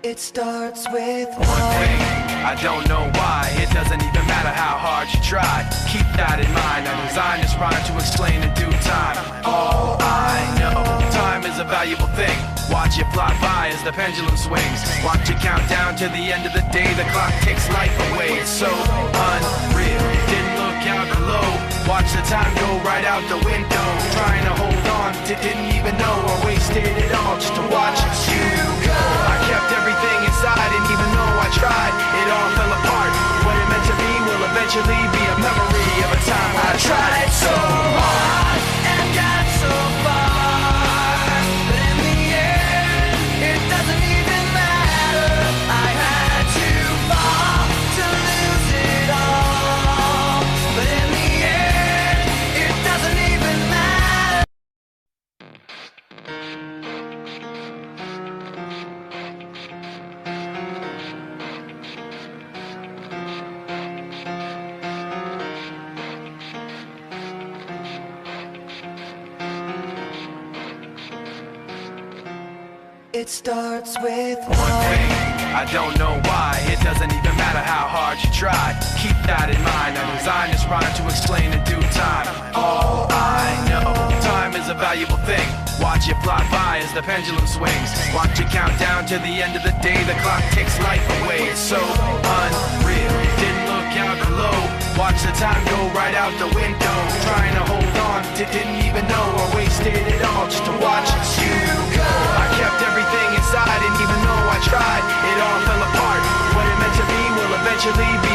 It starts with one thing. I don't know why. It doesn't even matter how hard you try. Keep that in mind. I designed this rhyme to explain in due time. All I know, time is a valuable thing. Watch it fly by as the pendulum swings. Watch it count down to the end of the day. The clock takes life away. It's so unreal. Didn't look out below. Watch the time go right out the window. Trying to hold on to didn't even know or wasted it all just to watch you go. I kept everything inside, and even though I tried, it all fell apart. What it meant to be will eventually be a memory of a time I tried so hard and got so far, but in the end, it doesn't even matter. I had to fall to lose it all, but in the end, it doesn't even matter. It starts with one thing. I don't know why. It doesn't even matter how hard you try. Keep that in mind. I designed this rhyme to explain in due time. All I know, time is a valuable thing. Watch it fly by as the pendulum swings. Watch it count down to the end of the day. The clock takes life away. It's so unreal. Didn't look out below. Watch the time go right out the window. Trying to hold on to didn't even know or wasted it all just to watch you go. I kept everything inside, and even though I tried, it all fell apart. What it meant to be will eventually be